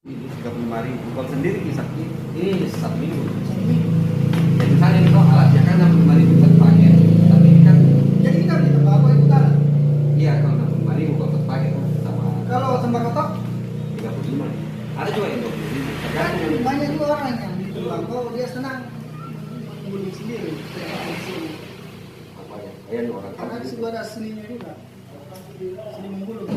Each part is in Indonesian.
Ini 35.000. Kalau sendiri kisah ini 1 minggu. Ya misalnya itu alatnya kan 65.000 per paket, tapi ini kan Jadi kita beli tembakau itu kan. iya kalau 65.000 kalau per paket sama Kalau tembakau tok 35. Ada juga yang 20.000. kan Tergantung banyak juga orang yang beli tembakau dia senang menggulung sendiri. apa ya. Kayak orang Karena di tahu. situ ada seninya juga. Seni menggulung.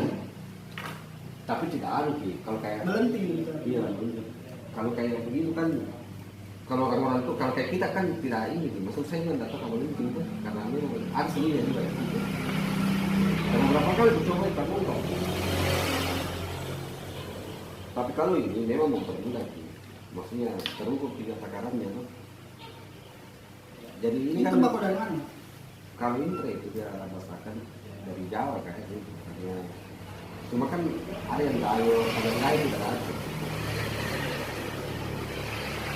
Tapi tidak ada sih kalau kayak Melenting gitu. iya bener. Kalau kayak begitu kan kalau orang-orang tuh kalau kayak kita kan tidak ini gitu. Maksud saya nggak tahu kalau itu karena memang ada seninya juga ya. Dan beberapa kali dicoba tak mau. Tapi kalau ini memang mempermudah sih. Maksudnya terukur tiga takarannya tuh. Jadi ini Ini kan tembakau dari mana? kalau intre itu dia rasakan dari Jawa kayak gitu. Makanya cuma kan ada yang gayo, ada yang lain tidak ada.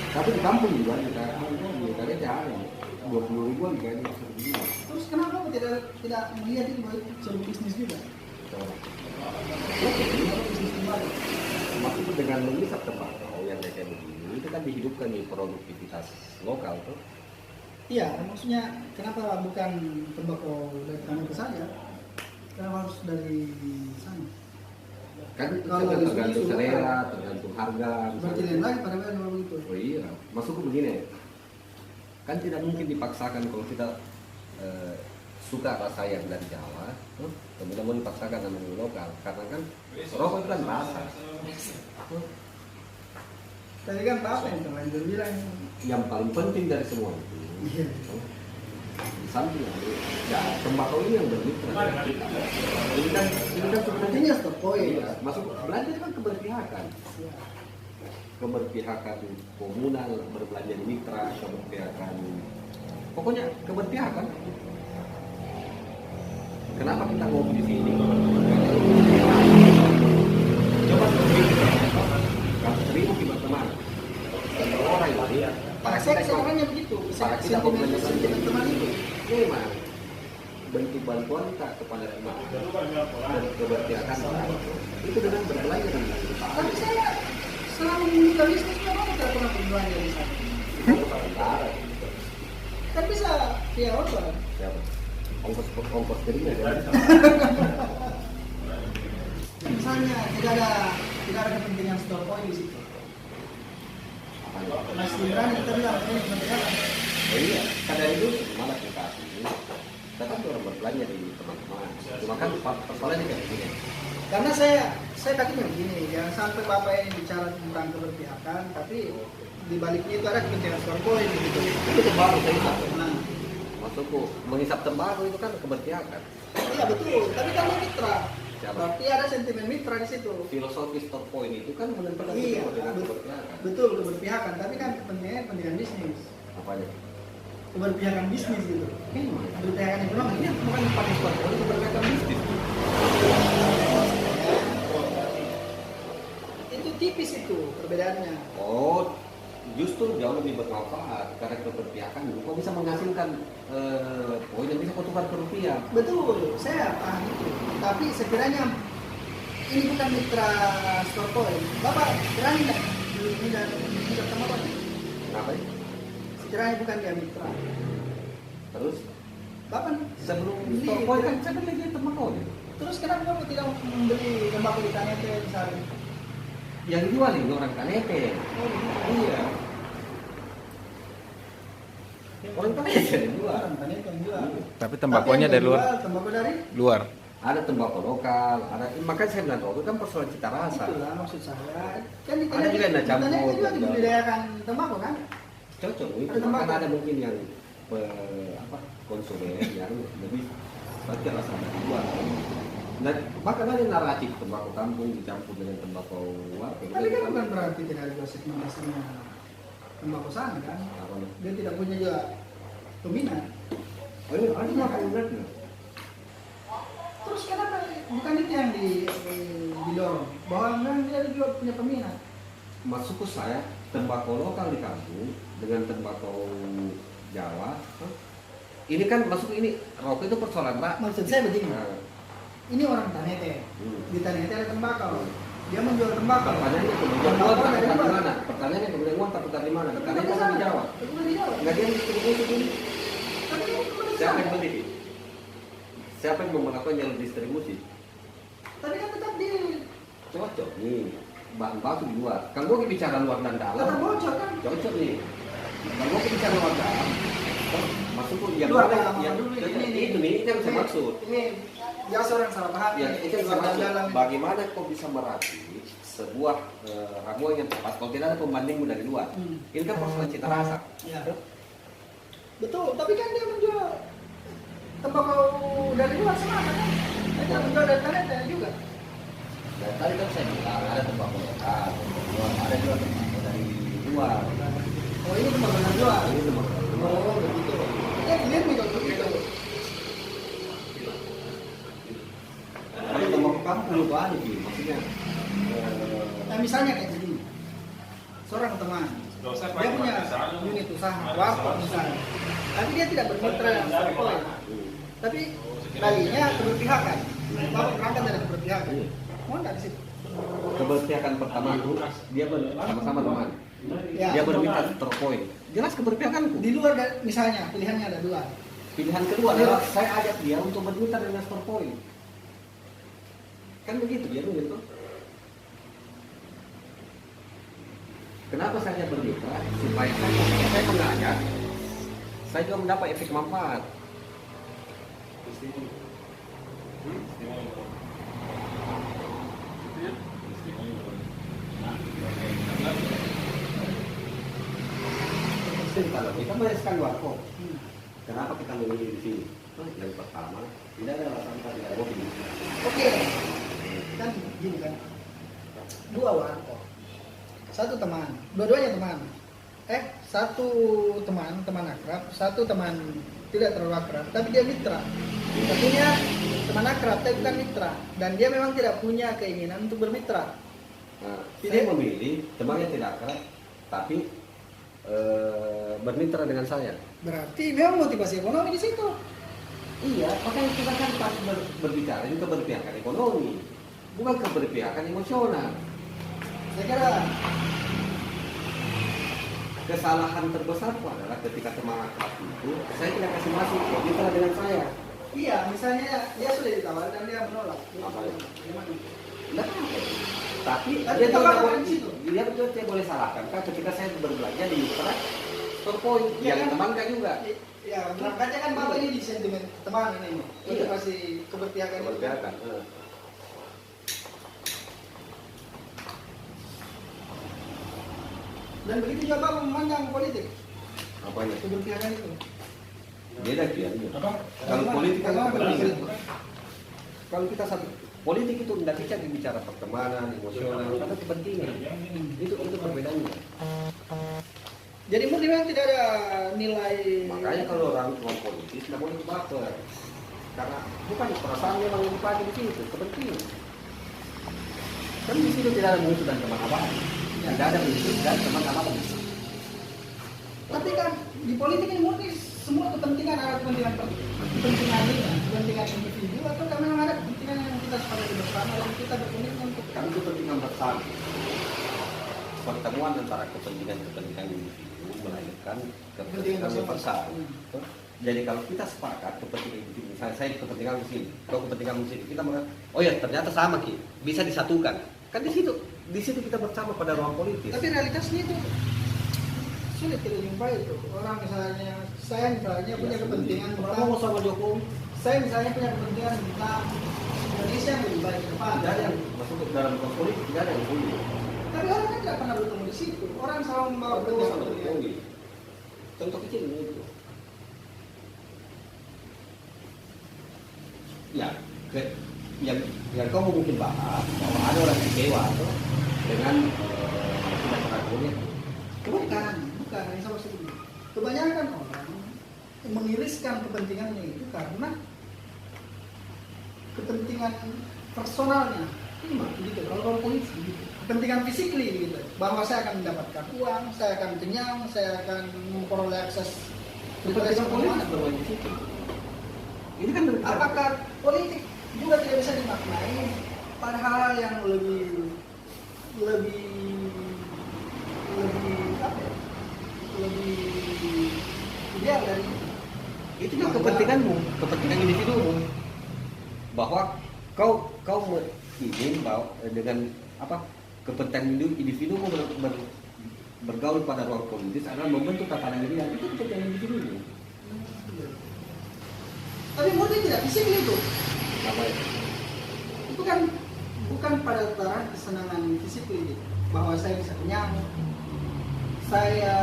Tapi di kampung juga kita ada 20.000 kan begini. Terus kenapa kok tidak melihat itu sebagai sebuah bisnis juga? Bisnis tembakau. Maksudnya dengan mengisap tembakau yang kayak begini itu kan dihidupkan di produktivitas lokal tuh. Iya, maksudnya kenapa bukan tembakau dari Tanah saja? Kenapa harus dari sana? Kan itu Kalau kan isu-isu tergantung lokal. selera, tergantung harga. Berarti lain lagi pada kalau begitu. Oh iya, maksudku begini, kan tidak mungkin dipaksakan kalau kita suka rasa yang dari Jawa, kemudian mau dipaksakan sama yang lokal, karena kan rokok itu kan rasa. Tadi kan Bapak yang kemarin bilang, Yang paling penting dari semua itu, iya. di samping itu, ya tembakau ini yang bermitra. Ini kan sebenarnya Artinya stop poin. iya, masuk belanja itu kan keberpihakan. Keberpihakan komunal, berbelanja di mitra, keberpihakan pokoknya keberpihakan. Kenapa kita ngopi di sini? Coba kamu seribu gimana teman? Orang ini ya. Saya sebenarnya begitu. Para kita Sentimen komunikasi teman itu. memang bentuk bantuan kita kepada teman dan keberpihakan itu dengan berbelanja di mitra. Tapi saya selama membuka bisnis memang tidak pernah berbelanja di sana. Kan bisa via online. Siapa? Ongkos keringnya kan? Misalnya tidak ada kepentingan store point di situ. Mas Indra kita bilang ini kementerian. Oh iya, kadang itu malah kita asli. Kita kan orang berbelanja di teman-teman. Cuma kan persoalannya kayak gini. Karena saya takutnya begini, jangan sampai Bapak ini bicara tentang keberpihakan, tapi di baliknya itu ada kepentingan store point gitu. Itu baru saya tahu. Nah, Maksudku menghisap tembakau itu kan keberpihakan. iya betul, tapi kan mitra. Siapa? Berarti ada sentimen mitra di situ. Filosofi store point itu kan menentukan Iya, dengan keberpihakan. betul keberpihakan, tapi kan kepentingan bisnis. Apanya? Keberpihakan bisnis gitu. Keberpihakan ekonomi. Ini bukan pakai store point, itu keberpihakan bisnis. Itu tipis itu perbedaannya. Oh, justru jauh lebih bermanfaat karena keberpihakan kok bisa menghasilkan poin yang bisa kau tukar ke rupiah. Betul, saya paham itu. Tapi sekiranya ini bukan mitra store point, Bapak berani nggak beli ini dan tidak sama Pak? Kenapa ya? Sekiranya bukan dia mitra, Terus Bapak sebelum beli, store point kan saya beli dia tembakau gitu. terus kenapa Bapak tidak membeli tembakau di KNP misalnya? Yang jual ini orang KNP. Oh, begitu. Iya. Orang KNP yang jual. Orang KNP yang jual. Tapi Tapi tembakonya yang dari luar. jual Tembakau dari? Luar. Ada tembakau lokal, ada makanya saya bilang itu kan persoalan cita rasa. Itulah maksud saya. Kan di Ada juga yang ada campur. KNP juga dibudidayakan tembakau kan? Cocok itu Ada tembakau. kan ada mungkin yang konsumen yang lebih cita rasa dari luar. Dan bahkan ada naratif tembakau kampung dicampur dengan tembakau luar. Tapi kan bukan berarti tidak ada segmentasinya tembakau sana kan? Dia tidak punya juga peminat. Oh iya, ada tembakau luar. Terus kenapa bukan itu yang didorong? Bahwa memang dia juga punya peminat. Maksudku saya tembakau lokal di kampung dengan tembakau Jawa. Ini kan masuk ini rokok itu persoalan Pak. Maksud saya begini. Nah, Ini orang Tanete. hmm. Di Tanete ada tembakau. dia menjual tembakau. Pertanyaannya kemudian uang tak putar di mana? Pertanyaannya kemudian uang tak putar di mana? Pertanyaannya kan dijawab. Nggak dia distribusi ini. Siapa yang beli? Siapa yang melakukan jalur distribusi? Tapi kan tetap di Cocok nih. Bahan baku di luar. Kan gue bicara luar dan dalam. tetap bocor kan? Cocok nih. Kalau gue bicara luar dalam, maksudku yang Luar mana dalam yang dulu itu ini yang saya maksud. Ini biasa orang salah paham. Ya, itu yang saya Luar maksud. dalam. Bagaimana kau bisa merakit sebuah ramuan yang tepat kalau tidak ada pembandingmu dari luar? Ini kan persoalan cita rasa. Ya. Betul, tapi kan dia menjual tembakau dari luar sama kan? Dia menjual dari Kanada juga. Dan tadi kan saya bilang ada tembakau lokal, ada juga tembakau dari luar. Oh ini tembakau dari luar. Ini tembakau dari luar. Oh begitu. Ya dia juga begitu. Tapi tembakau kamu perlu bahan sih, maksudnya. Nah misalnya kayak gini, seorang teman, dia punya unit usaha, warkop misalnya, tapi dia tidak bermitra yang Starpoint, tapi dalinya keberpihakan, bapak berangkat dari keberpihakan, mau nggak di situ? Keberpihakan pertama itu dia sama-sama teman. Ya, Dia bermitra Starpoint. Jelas keberpihakanku. di luar misalnya pilihannya ada dua. Pilihan kedua adalah saya ajak dia untuk bermitra dengan Starpoint. Kan begitu dia begitu. Kenapa saya bermitra? Supaya saya mengajak, saya juga mendapat efek manfaat. Kalau kita bereskan warkop, kenapa kita memilih di sini? Yang pertama, tidak ada alasan kita tidak boleh. Oke, kan gini kan, dua warkop, satu teman, dua-duanya teman, satu teman akrab, satu teman tidak terlalu akrab, tapi dia mitra. Satunya teman akrab, tapi bukan mitra, dan dia memang tidak punya keinginan untuk bermitra. Nah, saya memilih teman yang tidak akrab, tapi bermitra dengan saya. Berarti memang motivasi ekonomi di situ. Iya, makanya kita kan pas berbicara ini keberpihakan ekonomi, bukan keberpihakan emosional. Saya kira Kesalahan terbesarku adalah ketika teman akrab itu saya tidak kasih masuk bermitra dengan saya. iya, misalnya dia sudah ditawar dan dia menolak. Apa ya? Gimana? Nah, tapi Tapi dia kita tidak kan boleh, di situ. dia betul tidak boleh salahkan kan ketika saya berbelanja di mitra Starpoint Iya yang kan? teman kan juga. Ya, berangkatnya kan bapak ini di sentimen teman ini. Iya. Motivasi keberpihakan. itu. Keberpihakan. Dan begitu juga bapak memandang politik. Apanya? Keberpihakan itu. Beda kiannya. Apa? Kalau politik kan Bagaimana kepentingan. politik? Kalau kita satu politik itu tidak bisa bicara pertemanan, emosional, karena kepentingan. Itu perbedaannya. Jadi murni memang tidak ada nilai. Makanya kalau orang tua politis tidak boleh baper. Karena bukan perasaan memang yang dipakai di situ, kepentingan. Kan di situ tidak ada musuh dan teman abadi. Tidak ada musuh dan teman abadi. Tapi kan di politik ini murni semua kepentingan ada kepentingan kepentingan individu atau kan memang ada kepentingan yang kita sepakati bersama dan kita berkomitmen untuk Kan itu kepentingan bersama. Pertemuan antara kepentingan individu melahirkan kepentingan bersama. Jadi kalau kita sepakat kepentingan individu, misalnya saya kepentingan di sini, kau kepentingan di sini, kita mengatakan, oh ya ternyata sama Ki, bisa disatukan. Kan di situ kita bersama pada ruang politis. Tapi realitasnya itu sulit kita jumpai itu. Orang misalnya, saya misalnya punya kepentingan Prabowo sama Jokowi, saya misalnya punya kepentingan tentang Indonesia yang lebih baik ke depan. tidak ada yang masuk dalam ruang politik, tidak ada yang sulit. Tapi orang kan tidak pernah bertemu di situ. Orang selalu membawa Prabowo sama kepentingan. Jokowi. Contoh kecil ini itu. Ya, yang kamu mungkin bahas bahwa ada orang kecewa tuh dengan tidak Prabowo-nya. Bukan yang saya maksud ini. Kebanyakan orang mengiriskan kepentingannya itu karena kepentingan personalnya. Gitu. Kalau politik gitu. Kepentingan fisikly gitu. Bahwa saya akan mendapatkan uang, saya akan kenyang, saya akan memperoleh akses Kepentingan politik bermain di situ. Ini kan apakah politik juga tidak bisa dimaknai pada hal yang lebih lebih apa ya? Lebih ideal dari Itu kan kepentinganmu, kepentingan individumu. Bahwa kau ingin bahwa dengan apa kepentingan individumu bergaul pada ruang politis adalah membentuk tatanan ideal. Itu kepentingan individumu. Tapi murni tidak fisik itu. Apa ya? Itu kan bukan pada tataran kesenangan fisik ini, bahwa saya bisa kenyang, saya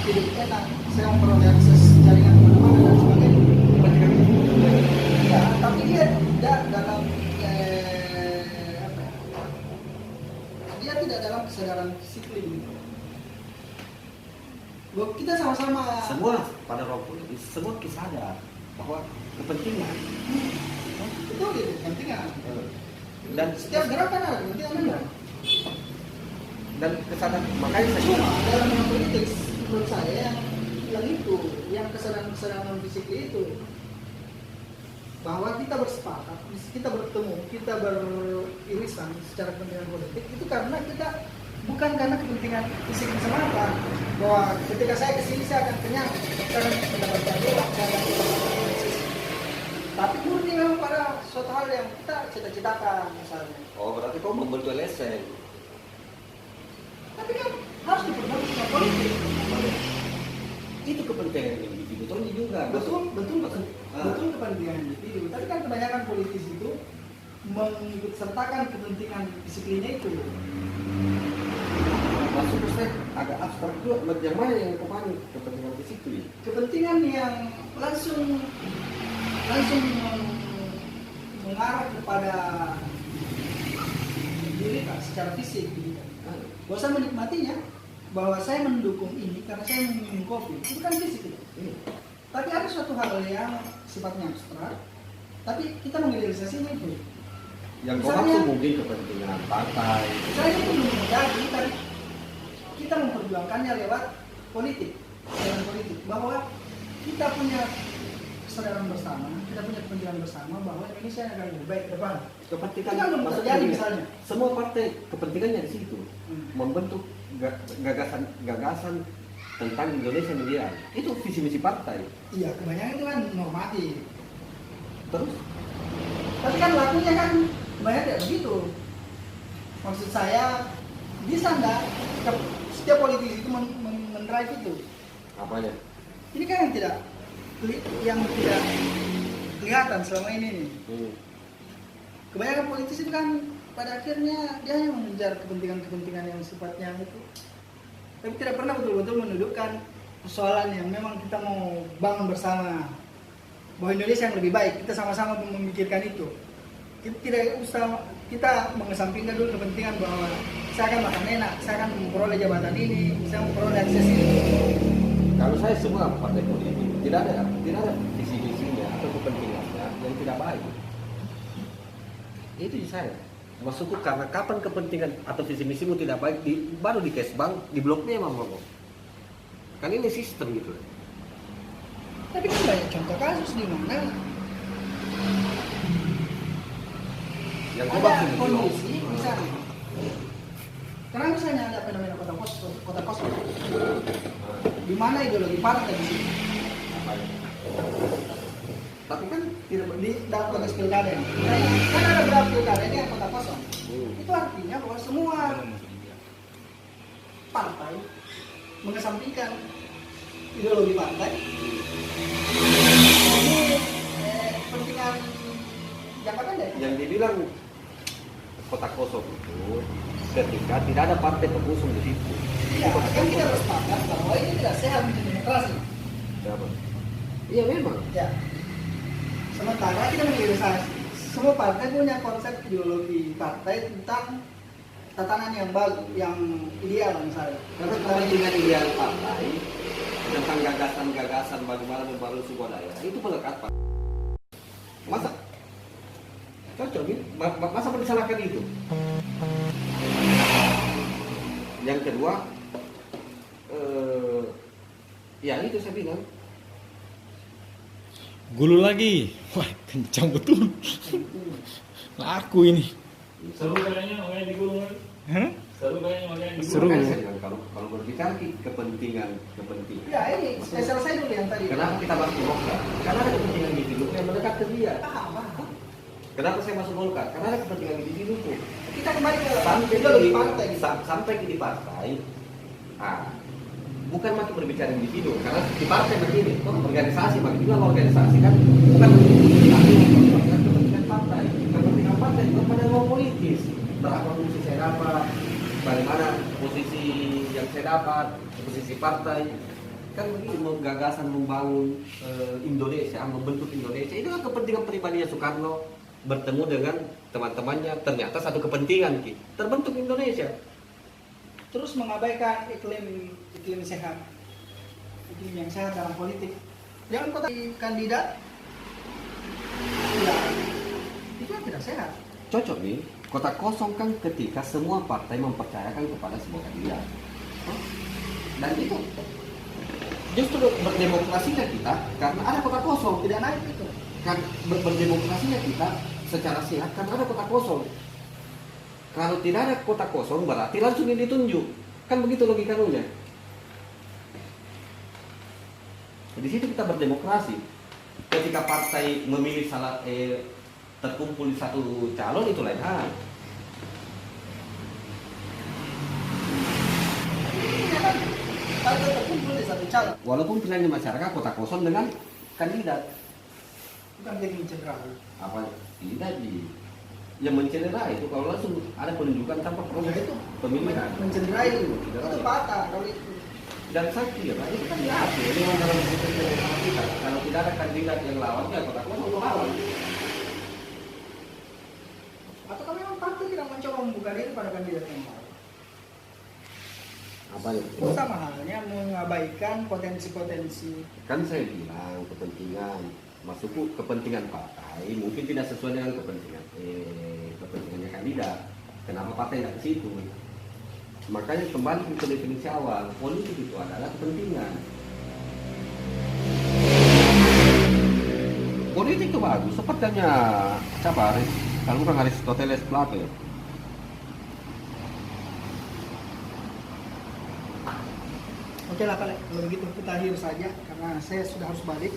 hidup enak, saya memperoleh akses jaringan kemana-mana dan sebagainya. Kepentingan individu. Ya, tapi dia tidak dalam apa ya? Dia tidak dalam kesadaran fisik ini. Bahwa kita sama-sama Semua pada ruang politis, semua kita sadar bahwa kepentingan betul itu kepentingan. dan Setiap gerakan ada kepentingan. dan kesadaran, makanya saya Cuma dalam yang politik menurut saya yang itu, yang kesadaran fisik itu, bahwa kita bersepakat, kita bertemu, kita beririsan secara kepentingan politik itu karena kita bukan karena kepentingan fisik semata, bahwa ketika saya kesini saya akan kenyang, saya akan mendapatkan uang, saya akan mendapatkan akses. Tapi murni memang pada suatu hal yang kita cita-citakan misalnya. oh berarti kau membentuk LSM. Tapi kan harus dipenuhi sama politik. Itu kepentingan individu Tony juga. Betul Ah. kepentingan individu. Tapi kan kebanyakan politisi itu mengikut sertakan kepentingan disiplinnya itu. Masuk ke saya agak abstrak juga. Yang mana yang kau pahami kepentingan disiplin? Kepentingan yang langsung mengarah kepada diri kan, secara fisik gitu kan. Bahwa saya menikmatinya, bahwa saya mendukung ini karena saya minum kopi, itu kan fisik itu. Tapi ada suatu hal yang sifatnya abstrak, tapi kita mengidealisasinya itu. Yang kau Misalnya- maksud mungkin kepentingan partai. Saya itu belum terjadi, tapi kita memperjuangkannya lewat politik, jalan politik, bahwa kita punya kesadaran bersama, kita punya kepentingan bersama bahwa Indonesia akan lebih baik ke depan. Kepentingan Itu kan belum maksudnya terjadi gini, misalnya. semua partai kepentingannya di situ. Hmm. Membentuk gagasan tentang Indonesia yang ideal. Itu visi misi partai. Iya, kebanyakan itu kan normatif. Terus Tapi kan lakunya kan banyak tidak begitu. Maksud saya, bisa nggak setiap politisi itu mendrive itu? apanya? Ini kan yang tidak kelihatan selama ini nih. Kebanyakan politisi itu kan pada akhirnya dia hanya mengejar kepentingan-kepentingan yang sifatnya itu, tapi tidak pernah betul-betul mendudukkan persoalan yang memang kita mau bangun bersama, bahwa Indonesia yang lebih baik, kita sama-sama memikirkan itu. Kita tidak usah kita mengesampingkan dulu kepentingan bahwa saya akan makan enak, saya akan memperoleh jabatan ini, saya memperoleh akses ini. Kalau saya semua partai politik tidak ada visi misinya atau kepentingannya yang tidak baik. Itu di saya. Maksudku karena kapan kepentingan atau visi misimu tidak baik baru di cash bank di bloknya emang ngomong. Kan ini sistem gitu. Tapi kan banyak contoh kasus di mana Yang ada maksud di kondisi blok. misalnya, karena misalnya ada fenomena kota kosong, di mana ideologi partai di situ. Tapi kan tidak Di dalam konteks pilkada ini, kan ada beberapa pilkada ini yang kota kosong. Itu artinya bahwa semua partai mengesampingkan ideologi partai. Ini kepentingan jangka pendek. yang dibilang kota kosong itu ketika tidak ada partai pengusung di situ. Ya, kan kita bersepakat bahwa ini tidak sehat di demokrasi. Siapa? Iya memang. Ya. Sementara kita mengirisasi semua partai punya konsep ideologi partai tentang tatanan yang bagus, yang ideal misalnya. Karena kepentingan ideal partai tentang gagasan-gagasan bagaimana membangun sebuah daerah itu melekat Pak. Masa? Cocok ini? Masa mau disalahkan itu? Yang kedua, ya itu saya bilang Gulu lagi. Wah, kencang betul. Laku ini. Seru kayaknya, makanya digulung lagi. Seru. Makanya saya bilang, kalau berbicara kepentingan. Ya ini spesial saya dulu yang tadi. Kenapa kita masuk Golkar? Karena ada kepentingan individu yang mendekat ke dia. Paham. Kenapa saya masuk Golkar? Karena ada kepentingan individu. Kita kembali ke Sampai ideologi partai. sampai di partai, bukan makin berbicara individu, karena di partai begini, organisasi, makin bilang organisasi kan bukan kepentingan partai, kepentingan partai itu pada mau politis, berapa posisi saya dapat, bagaimana posisi yang saya dapat, posisi partai, kan begini gagasan membangun Indonesia, membentuk Indonesia itu kan kepentingan pribadinya Soekarno bertemu dengan teman-temannya, ternyata satu kepentingan terbentuk Indonesia. Terus mengabaikan iklim sehat, iklim yang sehat dalam politik. Jangan kota kandidat, ya itu yang tidak sehat. Cocok nih, kota kosong kan ketika semua partai mempercayakan kepada sebuah kandidat. Dan itu justru berdemokrasinya kita karena ada kota kosong, Tidak naik itu. kan berdemokrasinya kita secara sehat karena ada kota kosong. Kalau tidak ada kota kosong berarti langsung yang ditunjuk, kan begitu logikanya. Di situ kita berdemokrasi. Ketika partai memilih terkumpul di satu calon itu lain hal. Partai terkumpul di satu calon, Walaupun pilihan di masyarakat kota kosong dengan kandidat. bukan jadi mencederai. Apa tidak yang mencederai itu kalau langsung ada penunjukan tanpa proses Itu pemilihan. mencederai itu patah kalau itu. Dan saya kira itu kan diatur memang dalam sistem demokrasi kita. Kalau tidak ada kandidat yang lawan ya kota kosong lawan. Atau kalau memang partai tidak mencoba membuka diri pada kandidat yang lain. Apa itu? Itu sama halnya mengabaikan potensi-potensi. Kan saya bilang kepentingan masukku kepentingan partai mungkin tidak sesuai dengan kepentingannya kandidat. Kenapa partai tidak ke situ? Makanya kembali ke definisi awal, politik itu adalah kepentingan. Politik itu bagus, sepertinya siapa kalau bukan Aristoteles Plato ya. Oke lah kalau begitu kita akhir saja karena saya sudah harus balik.